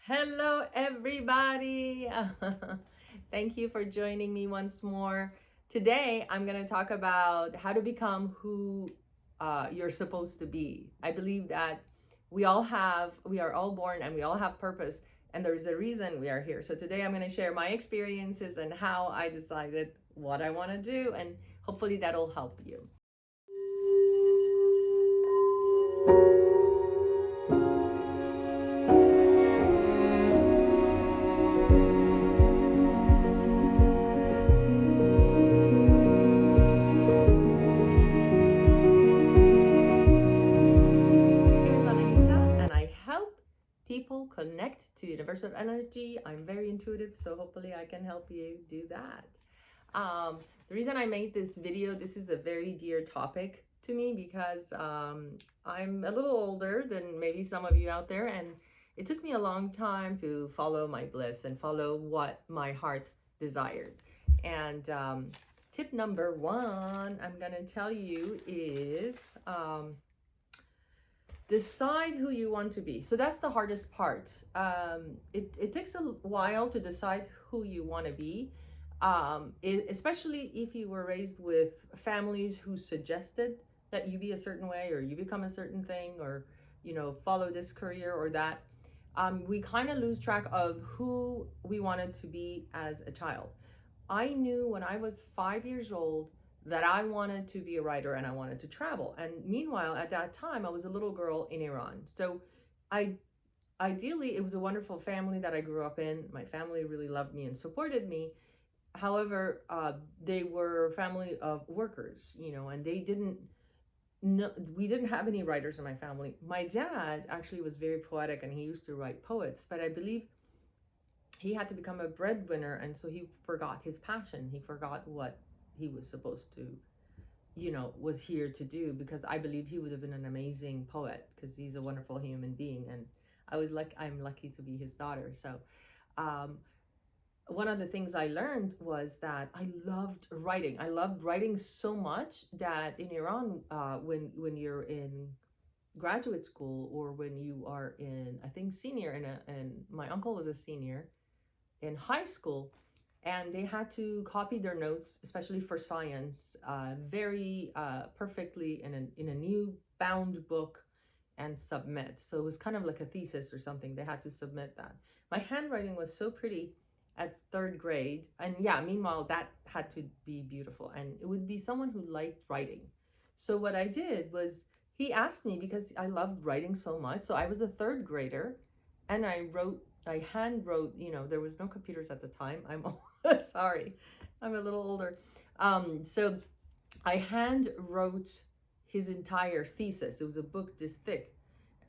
Hello, everybody. Thank you for joining me once more. Today, I'm going to talk about how to become who you're supposed to be. I believe that we are all born and we all have purpose, and there's a reason we are here. So, today, I'm going to share my experiences and how I decided what I want to do, and hopefully, that'll help you. Here's Anahita, and I help people connect to universal energy. I'm very intuitive, so hopefully I can help you do that. The reason I made this video, this is a very dear topic to me because I'm a little older than maybe some of you out there, and it took me a long time to follow my bliss and follow what my heart desired. And tip number one I'm gonna tell you is decide who you want to be. So that's the hardest part. It takes a while to decide who you want to be, especially if you were raised with families who suggested that you be a certain way or you become a certain thing or follow this career or that. We kind of lose track of who we wanted to be as a child. I knew when I was 5 years old that I wanted to be a writer and I wanted to travel. And meanwhile, at that time, I was a little girl in Iran. So I ideally, it was a wonderful family that I grew up in. My family really loved me and supported me. However, they were a family of workers, and they didn't. No, we didn't have any writers in my family. My dad actually was very poetic and he used to write poets, but I believe he had to become a breadwinner, and so he forgot his passion. He forgot what he was supposed to, was here to do, because I believe he would have been an amazing poet because he's a wonderful human being, and I'm lucky to be his daughter. So um, one of the things I learned was that I loved writing. I loved writing so much that in Iran, when you're in graduate school, or when you are in, I think, senior, and my uncle was a senior in high school, and they had to copy their notes, especially for science, very perfectly in a new bound book and submit. So it was kind of like a thesis or something. They had to submit that. My handwriting was so pretty at third grade, and yeah, meanwhile that had to be beautiful, and it would be someone who liked writing. So what I did was, he asked me because I loved writing so much. So I was a third grader, and I hand wrote, there was no computers at the time. I'm sorry, I'm a little older. So I hand wrote his entire thesis. It was a book this thick,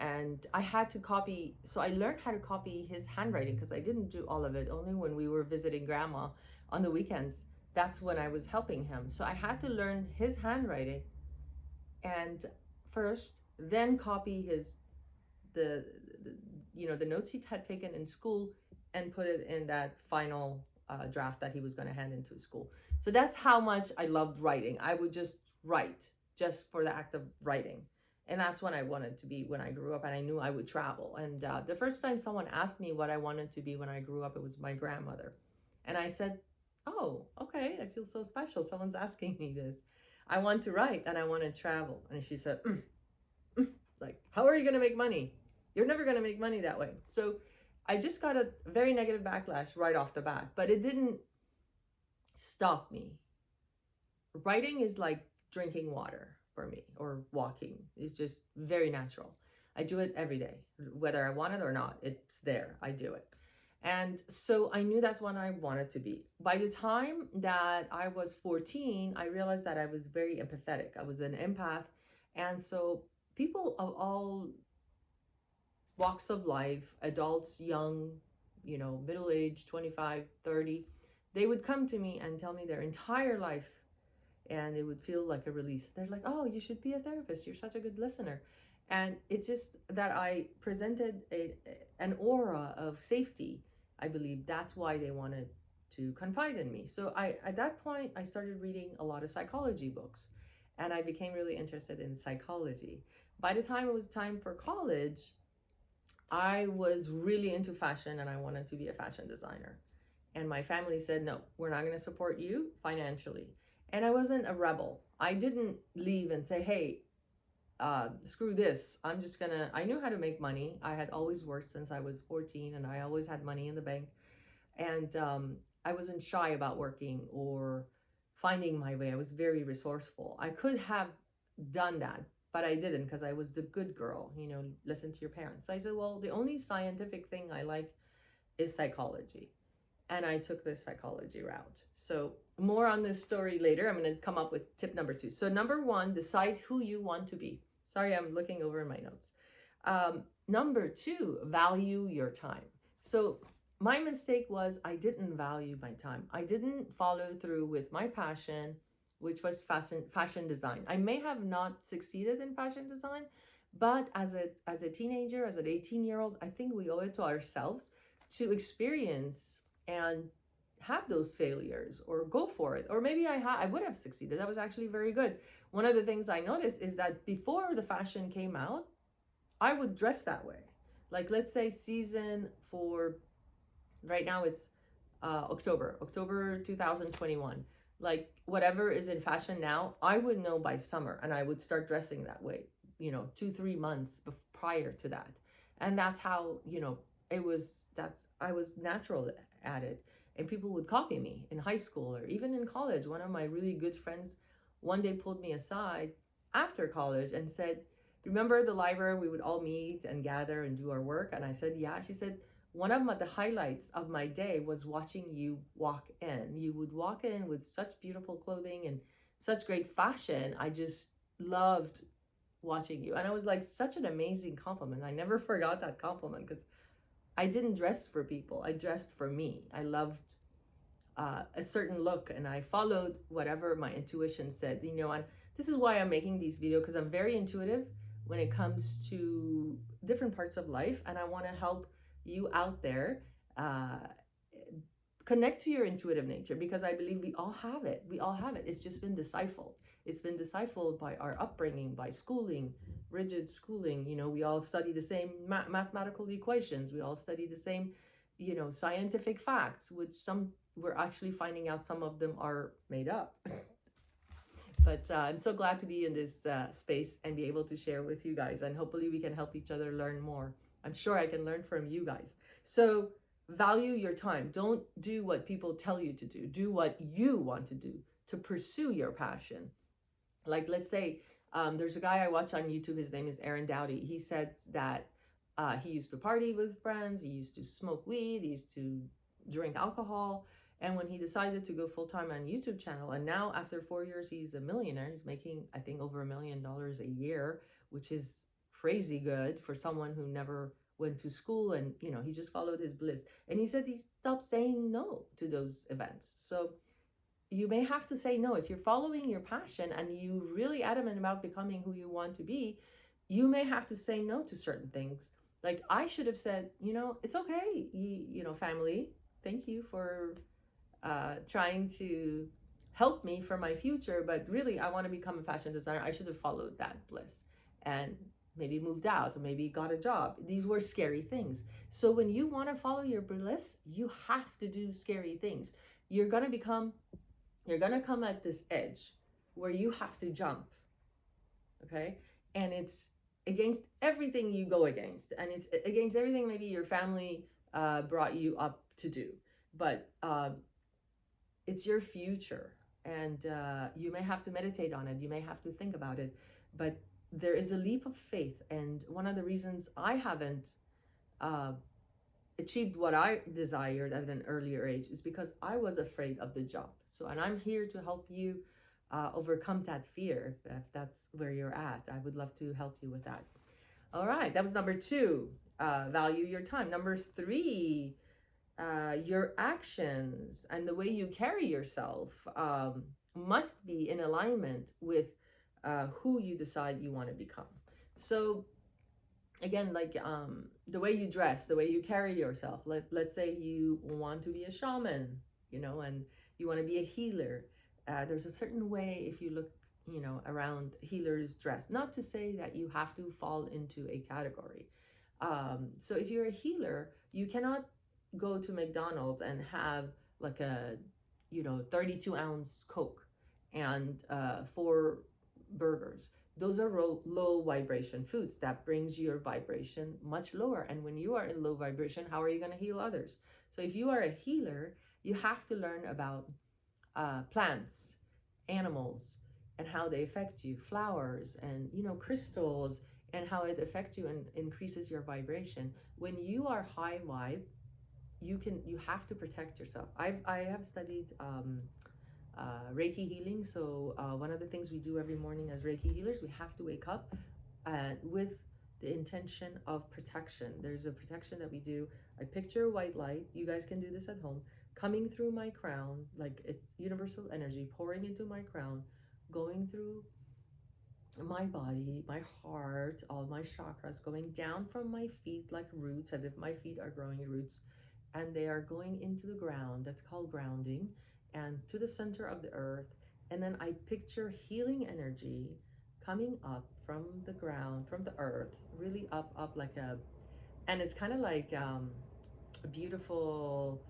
and I had to copy. So I learned how to copy his handwriting because I didn't do all of it. Only when we were visiting grandma on the weekends, that's when I was helping him. So I had to learn his handwriting, and first, then copy the, the the notes he had taken in school, and put it in that final draft that he was going to hand into school. So that's how much I loved writing. I would just write just for the act of writing. And that's what I wanted to be when I grew up, and I knew I would travel. And the first time someone asked me what I wanted to be when I grew up, it was my grandmother. And I said, oh, okay, I feel so special. Someone's asking me this. I want to write and I want to travel. And she said, like, how are you going to make money? You're never going to make money that way. So I just got a very negative backlash right off the bat, but it didn't stop me. Writing is like drinking water for me, or walking. It's just very natural. I do it every day, whether I want it or not. It's there. I do it. And so I knew that's what I wanted to be. By the time that I was 14, I realized that I was very empathetic. I was an empath. And so people of all walks of life, adults, young, middle age, 25, 30, they would come to me and tell me their entire life, and it would feel like a release. They're like, oh, you should be a therapist. You're such a good listener. And it's just that I presented an aura of safety. I believe that's why they wanted to confide in me. So at that point, I started reading a lot of psychology books, and I became really interested in psychology. By the time it was time for college, I was really into fashion and I wanted to be a fashion designer. And my family said, no, we're not going to support you financially. And I wasn't a rebel. I didn't leave and say, hey, screw this. I'm just going to, I knew how to make money. I had always worked since I was 14 and I always had money in the bank. And I wasn't shy about working or finding my way. I was very resourceful. I could have done that, but I didn't because I was the good girl, listen to your parents. So I said, well, the only scientific thing I like is psychology. And I took the psychology route. So more on this story later. I'm going to come up with tip number 2. So number 1, decide who you want to be. Sorry, I'm looking over my notes. Number 2, value your time. So my mistake was I didn't value my time. I didn't follow through with my passion, which was fashion design. I may have not succeeded in fashion design, but as a teenager, as an 18-year-old, I think we owe it to ourselves to experience and have those failures or go for it. Or maybe I would have succeeded. That was actually very good. One of the things I noticed is that before the fashion came out, I would dress that way. Like, let's say season for right now, it's October 2021. Like, whatever is in fashion now, I would know by summer and I would start dressing that way, 2-3 months prior to that. And that's how, I was natural at it. And people would copy me in high school or even in college. One of my really good friends one day pulled me aside after college and said, remember the library, we would all meet and gather and do our work? And I said, yeah. She said, one of the highlights of my day was watching you walk in. You would walk in with such beautiful clothing and such great fashion. I just loved watching you. And I was like, such an amazing compliment. I never forgot that compliment because I didn't dress for people. I dressed for me. I loved a certain look and I followed whatever my intuition said, and this is why I'm making these videos, because I'm very intuitive when it comes to different parts of life, and I want to help you out there uh, connect to your intuitive nature, because I believe we all have it. We all have it. It's just been deciphered. It's been deciphered by our upbringing, by schooling, rigid schooling. We all study the same mathematical equations. We all study the same, scientific facts, which some we're actually finding out some of them are made up. But I'm so glad to be in this space and be able to share with you guys. And hopefully we can help each other learn more. I'm sure I can learn from you guys. So value your time. Don't do what people tell you to do. Do what you want to do to pursue your passion. Like, let's say there's a guy I watch on YouTube. His name is Aaron Dowdy. He said that he used to party with friends. He used to smoke weed. He used to drink alcohol. And when he decided to go full-time on YouTube channel, and now after 4 years, he's a millionaire. He's making, I think, over $1 million a year, which is crazy good for someone who never went to school, and he just followed his bliss. And he said he stopped saying no to those events. So you may have to say no. If you're following your passion and you really adamant about becoming who you want to be, you may have to say no to certain things. Like, I should have said, it's okay, family, thank you for trying to help me for my future, but really I want to become a fashion designer. I should have followed that bliss and maybe moved out or maybe got a job. These were scary things. So when you want to follow your bliss, you have to do scary things. You're going to come at this edge where you have to jump. Okay? And it's against everything you go against, and it's against everything maybe your family brought you up to do. But it's your future, and you may have to meditate on it. You may have to think about it, but there is a leap of faith. And one of the reasons I haven't achieved what I desired at an earlier age is because I was afraid of the jump. So, and I'm here to help you overcome that fear if that's where you're at. I would love to help you with that. All right, that was number 2. Value your time. Number 3, your actions and the way you carry yourself must be in alignment with who you decide you want to become. So again, like the way you dress, the way you carry yourself. Let's say you want to be a shaman, and you want to be a healer. There's a certain way, if you look, around healers dress. Not to say that you have to fall into a category. So if you're a healer, you cannot go to McDonald's and have like a 32-ounce Coke and four burgers. Those are low vibration foods. That brings your vibration much lower. And when you are in low vibration, how are you going to heal others? So if you are a healer, you have to learn about plants, animals, and how they affect you, flowers, and crystals, and how it affects you and increases your vibration. When you are high vibe, you have to protect yourself. I have studied Reiki healing. So one of the things we do every morning as Reiki healers, we have to wake up with the intention of protection. There's a protection that we do. I picture white light. You guys can do this at home. Coming through my crown, like it's universal energy pouring into my crown, going through my body, my heart, all my chakras, going down from my feet like roots, as if my feet are growing roots, and they are going into the ground. That's called grounding, and to the center of the earth. And then I picture healing energy coming up from the ground, from the earth, really up like a, and it's kind of like a beautiful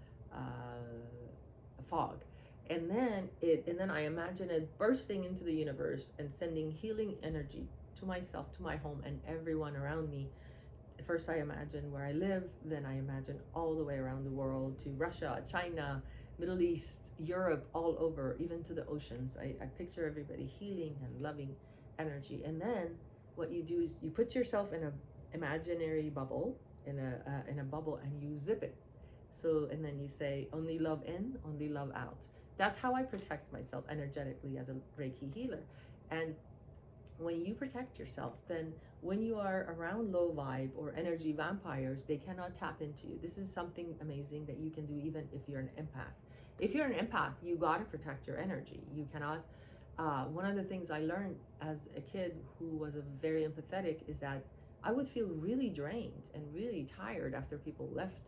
fog. And then I imagine it bursting into the universe and sending healing energy to myself, to my home, and everyone around me. First I imagine where I live, then I imagine all the way around the world, to Russia, China, Middle East, Europe, all over, even to the oceans. I picture everybody healing and loving energy. And then what you do is you put yourself in a imaginary bubble, in a bubble, and you zip it. So, and then you say, only love in, only love out. That's how I protect myself energetically as a Reiki healer. And when you protect yourself, then when you are around low vibe or energy vampires, they cannot tap into you. This is something amazing that you can do even if you're an empath. If you're an empath, you got to protect your energy. You cannot. One of the things I learned as a kid who was a very empathetic is that I would feel really drained and really tired after people left,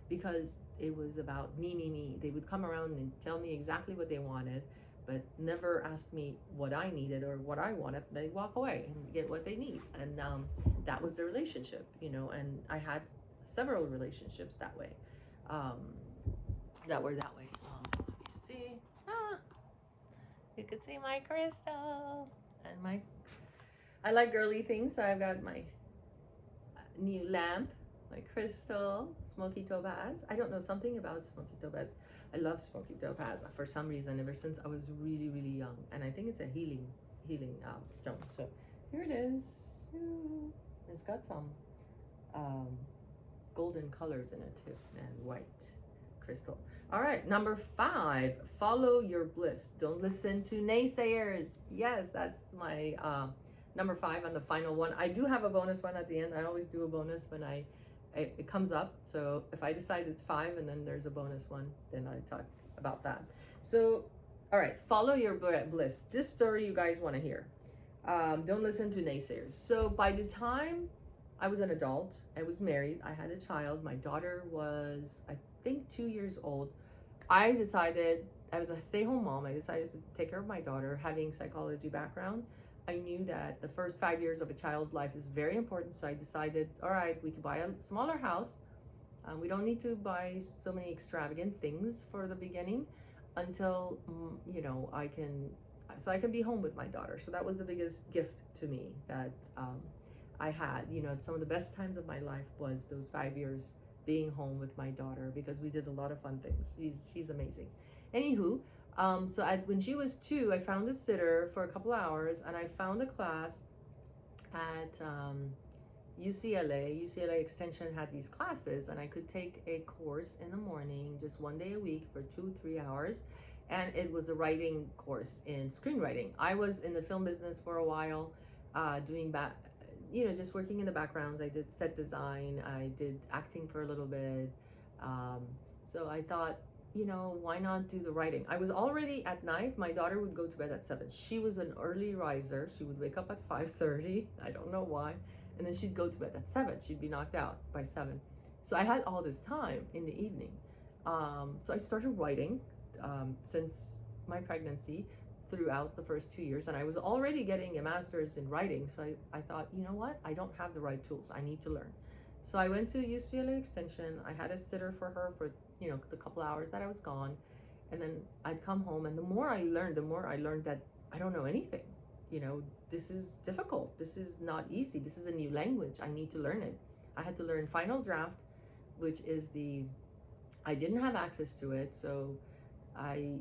because it was about me. They would come around and tell me exactly what they wanted, but never asked me what I needed or what I wanted. They walk away and get what they need. And that was the relationship, and I had several relationships that way, um, that were that way. Let me see. You could see my crystal and I like girly things, so I've got my new lamp, my crystal, smoky topaz. I don't know, something about smoky topaz. I love smoky topaz for some reason ever since I was really young, and I think it's a healing stone. So here it is. It's got some um, golden colors in it too, and white crystal. All right, number 5, follow your bliss. Don't listen to naysayers. Yes, that's my number 5 on the final one. I do have a bonus one at the end. I always do a bonus when it comes up. So if I decide it's 5 and then there's a bonus one, then I talk about that. So, all right, follow your bliss. This story you guys want to hear. Don't listen to naysayers. So by the time I was an adult, I was married, I had a child. My daughter was, I think, 2 years old. I decided, I was a stay-home mom. I decided to take care of my daughter. Having psychology background, I knew that the first 5 years of a child's life is very important. So I decided, all right, we could buy a smaller house. We don't need to buy so many extravagant things for the beginning until, I can be home with my daughter. So that was the biggest gift to me that I had. Some of the best times of my life was those 5 years being home with my daughter, because we did a lot of fun things. She's amazing. Anywho, when she was 2, I found a sitter for a couple hours, and I found a class at UCLA. UCLA Extension had these classes, and I could take a course in the morning, just 1 day a week for 2-3 hours. And it was a writing course in screenwriting. I was in the film business for a while, doing just working in the backgrounds. I did set design, I did acting for a little bit. So I thought, why not do the writing? I was already at night, my daughter would go to bed at 7. She was an early riser. She would wake up at 5:30. I don't know why. And then she'd go to bed at 7. She'd be knocked out by 7. So I had all this time in the evening. So I started writing since my pregnancy, throughout the first 2 years, and I was already getting a master's in writing. So I thought, you know what, I don't have the right tools, I need to learn. So I went to UCLA Extension. I had a sitter for her for, the couple hours that I was gone. And then I'd come home, and the more I learned that I don't know anything. You know, this is difficult. This is not easy. This is a new language. I need to learn it. I had to learn Final Draft, which is I didn't have access to it, so I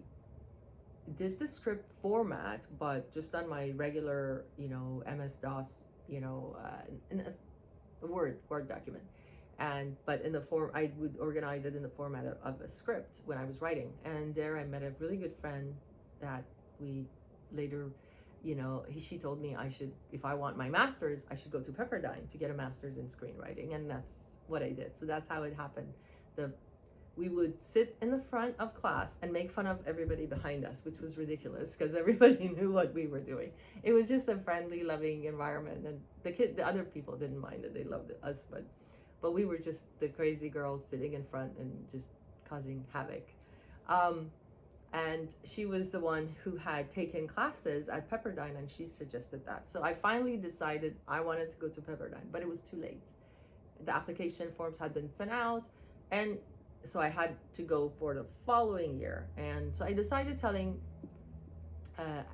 did the script format, but just on my regular, MS DOS, in a Word document. But in the form, I would organize it in the format of a script when I was writing. And there I met a really good friend that we later, she told me I should, if I want my master's, I should go to Pepperdine to get a master's in screenwriting. And that's what I did. So that's how it happened. We would sit in the front of class and make fun of everybody behind us, which was ridiculous because everybody knew what we were doing. It was just a friendly, loving environment, and the other people didn't mind it. They loved us, but we were just the crazy girls sitting in front and just causing havoc. And she was the one who had taken classes at Pepperdine, and she suggested that. So I finally decided I wanted to go to Pepperdine, but it was too late. The application forms had been sent out, and so I had to go for the following year. And so I decided telling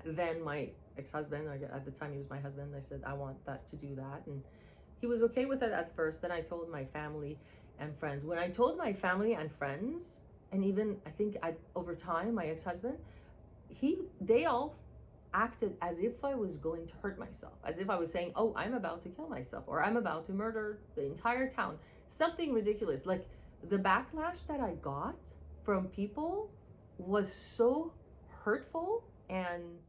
then my ex-husband, or at the time he was my husband, I said, I want to do that. And he was okay with it at first. Then I told my family and friends. When I told my family and friends, and even I think over time, my ex-husband, they all acted as if I was going to hurt myself, as if I was saying, oh, I'm about to kill myself, or I'm about to murder the entire town. Something ridiculous. Like, the backlash that I got from people was so hurtful, and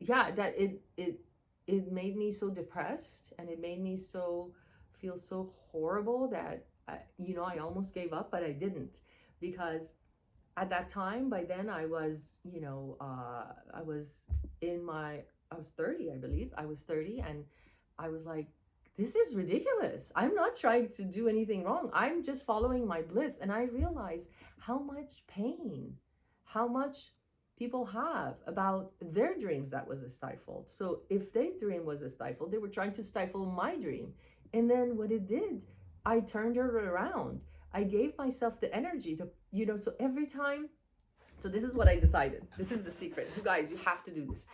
yeah, that it made me so depressed, and it made me feel so horrible that I almost gave up, but I didn't, because at that time, by then I was, I was 30, I believe. I was 30, and I was like, this is ridiculous. I'm not trying to do anything wrong. I'm just following my bliss. And I realized how much pain, how much people have about their dreams that was stifled. So if their dream was stifled, they were trying to stifle my dream. And then what it did, I turned it around. I gave myself the energy to, so every time, so this is what I decided. This is the secret. You guys, you have to do this.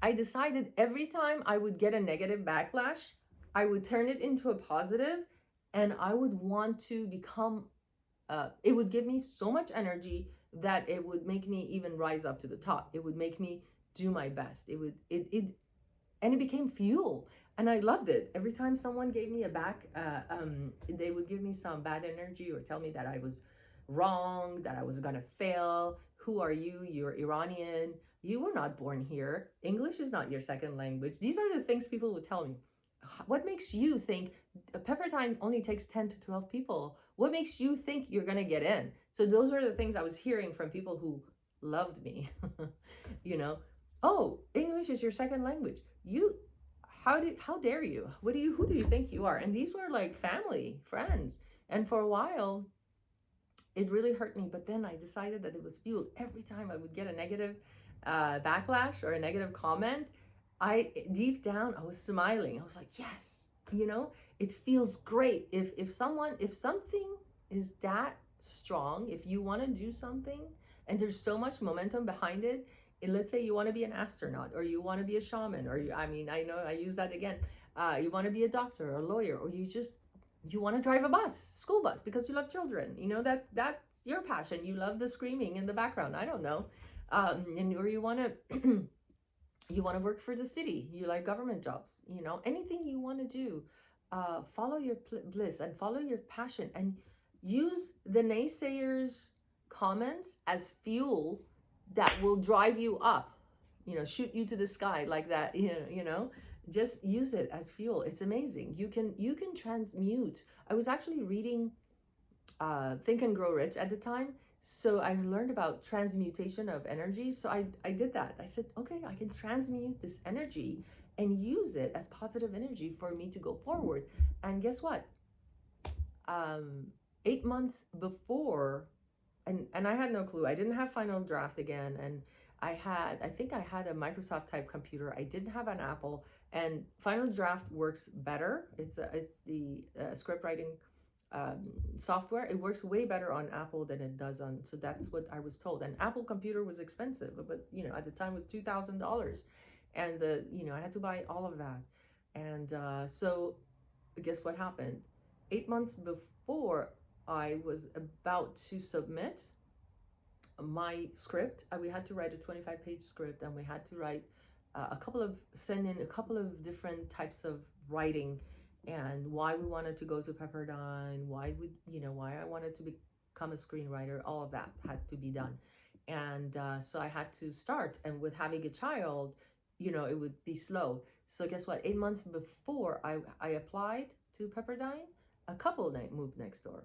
I decided every time I would get a negative backlash, I would turn it into a positive, and I would want to become, it would give me so much energy that it would make me even rise up to the top. It would make me do my best. And it became fuel. And I loved it. Every time someone gave me they would give me some bad energy or tell me that I was wrong, that I was gonna fail. Who are you? You're Iranian. You were not born here. English is not your second language. These are the things people would tell me. What makes you think Pepperdine only takes 10 to 12 people? What makes you think you're going to get in? So those are the things I was hearing from people who loved me. Oh, English is your second language. How dare you? Who do you think you are? And these were like family, friends. And for a while, it really hurt me. But then I decided that it was fuel. Every time I would get a negative backlash or a negative comment, deep down, I was smiling. I was like, yes, it feels great. If something is that strong, if you want to do something and there's so much momentum behind it, and let's say you want to be an astronaut, or you want to be a shaman, or I know I use that again. You want to be a doctor or a lawyer, or you want to drive a school bus because you love children. That's your passion. You love the screaming in the background. I don't know. Or you want to you want to work for the city, you like government jobs, anything you want to do, follow your bliss and follow your passion, and use the naysayers' comments as fuel that will drive you up, shoot you to the sky like that, just use it as fuel. It's amazing. You can transmute. I was actually reading Think and Grow Rich at the time. So I learned about transmutation of energy. So I did that. I said, okay, I can transmute this energy and use it as positive energy for me to go forward. And guess what? 8 months before, and I had no clue. I didn't have Final Draft again. And I think I had a Microsoft type computer. I didn't have an Apple. And Final Draft works better. It's the script writing software. It works way better on Apple than it does on. So that's what I was told. And Apple computer was expensive, but at the time was $2,000, and I had to buy all of that. And so guess what happened? 8 months before I was about to submit my script, we had to write a 25-page script, and we had to write send in a couple of different types of writing, and why we wanted to go to Pepperdine, why I wanted to become a screenwriter. All of that had to be done. And so I had to start, and with having a child, it would be slow. So guess what? 8 months before I applied to Pepperdine, a couple moved next door.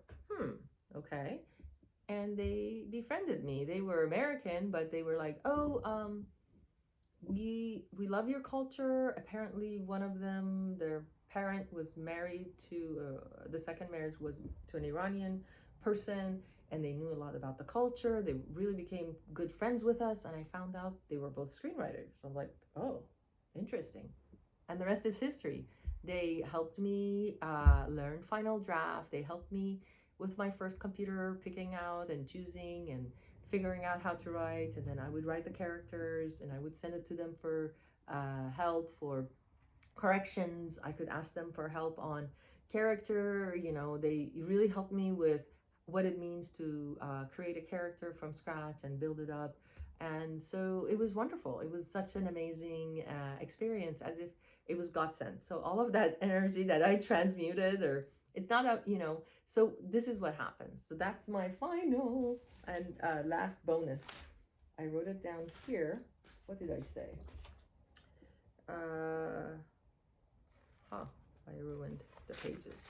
Okay. And they befriended me. They were American, but they were like, "Oh, we love your culture." Apparently, one of them, their parent was married to the second marriage was to an Iranian person, and they knew a lot about the culture. They really became good friends with us, and I found out they were both screenwriters. So I'm like, "Oh, interesting." And the rest is history. They helped me learn Final Draft. They helped me with my first computer, picking out and choosing and figuring out how to write. And then I would write the characters, and I would send it to them for help, for corrections. I could ask them for help on character. They really helped me with what it means to create a character from scratch and build it up. And so it was wonderful. It was such an amazing experience, as if it was God sent. So all of that energy that I transmuted, or it's not so this is what happens. So that's my final and last bonus. I wrote it down here. What did I say? I ruined the pages.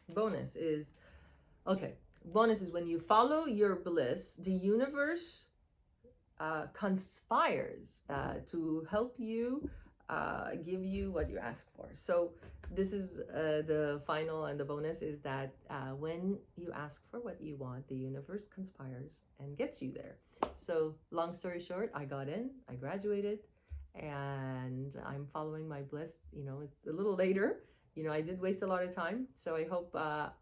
Bonus is, okay. Bonus is when you follow your bliss, the universe conspires to help you, give you what you ask for. So this is the final, and the bonus is that when you ask for what you want, the universe conspires and gets you there. So long story short, I got in, I graduated, and I'm following my bliss. It's a little later. I did waste a lot of time. So I hope, but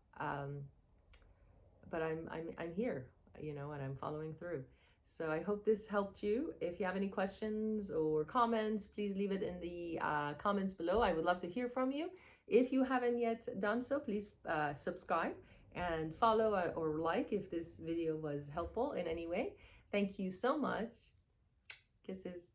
I'm here, and I'm following through. So I hope this helped you. If you have any questions or comments, please leave it in the comments below. I would love to hear from you. If you haven't yet done so, please subscribe and follow or like if this video was helpful in any way. Thank you so much. Kisses.